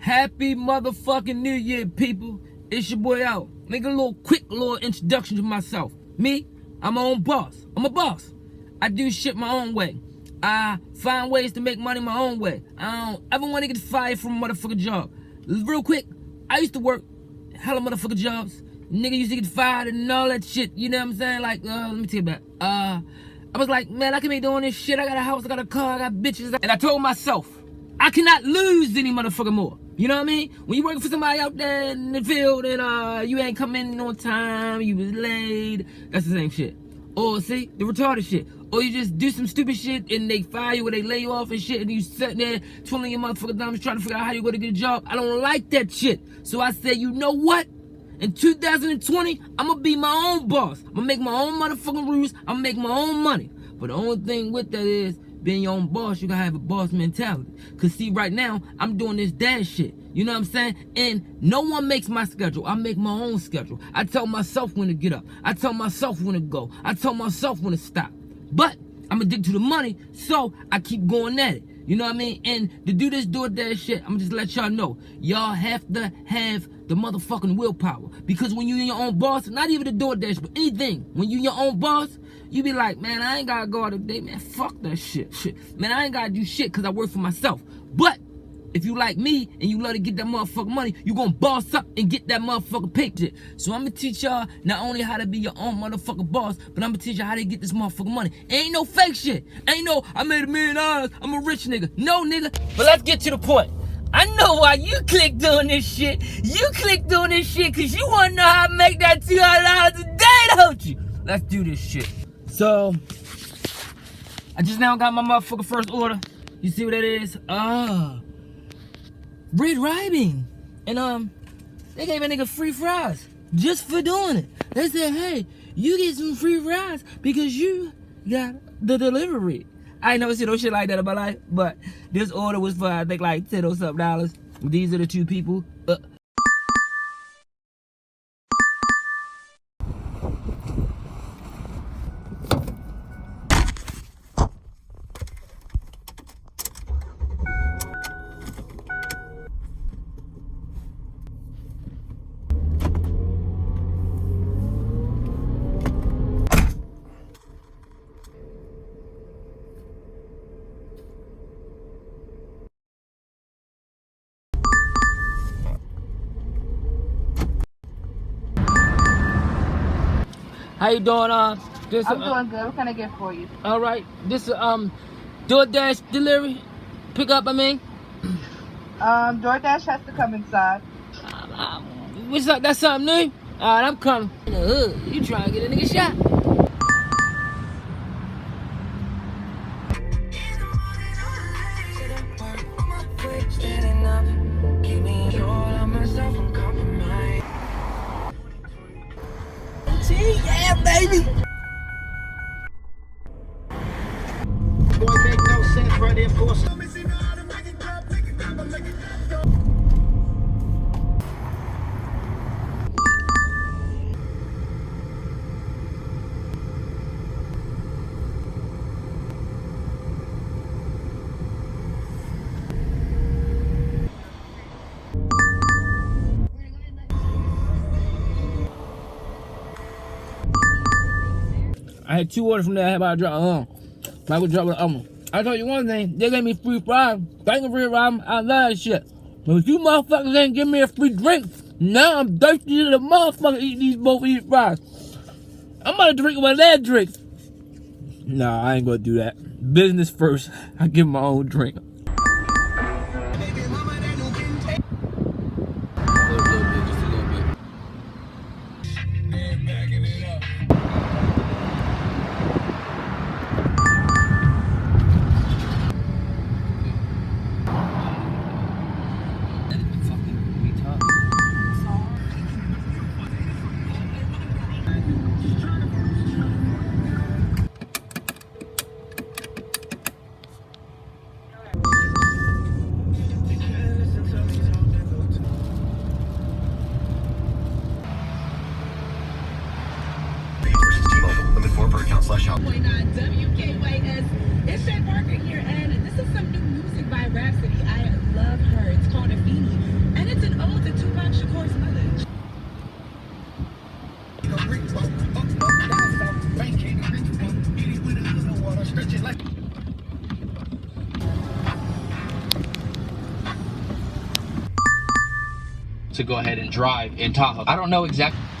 Happy motherfucking New Year, people. It's your boy out. Make a quick little introduction to myself. Me, I'm my own boss. I'm a boss. I do shit my own way. I find ways to make money my own way. I don't ever want to get fired from a motherfucking job. Real quick, I used to work hella motherfucking jobs. Nigga used to get fired and all that shit. You know what I'm saying? Like, let me tell you about it. I was like, man, I can be doing this shit. I got a house, I got a car, I got bitches. And I told myself, I cannot lose any motherfucking more. You know what I mean? When you working for somebody out there in the field and you ain't coming in on time, you was late, that's the same shit. Or see, the retarded shit. Or you just do some stupid shit and they fire you or they lay you off and shit and you sitting there twiddling your motherfucking thumbs trying to figure out how you gonna get a job. I don't like that shit. So I said, you know what? In 2020, I'm gonna be my own boss. I'm gonna make my own motherfucking rules. I'm gonna make my own money. But the only thing with that is, being your own boss, you gotta have a boss mentality. Cause see, right now, I'm doing this dash shit. You know what I'm saying? And no one makes my schedule. I make my own schedule. I tell myself when to get up. I tell myself when to go. I tell myself when to stop. But I'm addicted to the money, so I keep going at it. You know what I mean? And to do this DoorDash shit, I'm just let y'all know. Y'all have to have the motherfucking willpower. Because when you're your own boss, not even the DoorDash, but anything, when you're your own boss, you be like, man, I ain't gotta go out today, man. Fuck that shit. Man, I ain't gotta do shit because I work for myself. But if you like me and you love to get that motherfucking money, you gonna boss up and get that motherfucking paycheck. So I'm gonna teach y'all not only how to be your own motherfucking boss, but I'm gonna teach y'all how to get this motherfucking money. Ain't no fake shit. Ain't no, I made $1 million, I'm a rich nigga. No, nigga. But let's get to the point. I know why you click doing this shit. You click doing this shit because you wanna know how to make that $200 a day, don't you? Let's do this shit. So, I just now got my motherfucking first order. You see what that is? Red Riding. And they gave a nigga free fries just for doing it. They said, hey, you get some free fries because you got the delivery. I ain't never seen no shit like that in my life, but this order was for, I think, like $10 or something. These are the two people. How you doing? I'm doing good. What can I get for you? All right. This DoorDash delivery pickup. I mean. DoorDash has to come inside. What's up? That's something new. All right, I'm coming. In the hood, you trying to get a nigga shot? Yeah, baby. Boy, make no sense right there, of course. I had 2 orders from there. I had about to drop. I would drop the I told you one thing. They gave me free fries. Thank you for your ride. I love that shit. But if you motherfuckers ain't give me a free drink, now I'm thirsty to the motherfucker eat both of these fries. I'm about to drink one of that drinks. Nah, I ain't gonna do that. Business first. I give my own drink. to go ahead and drive in Tahoe. I don't know exactly.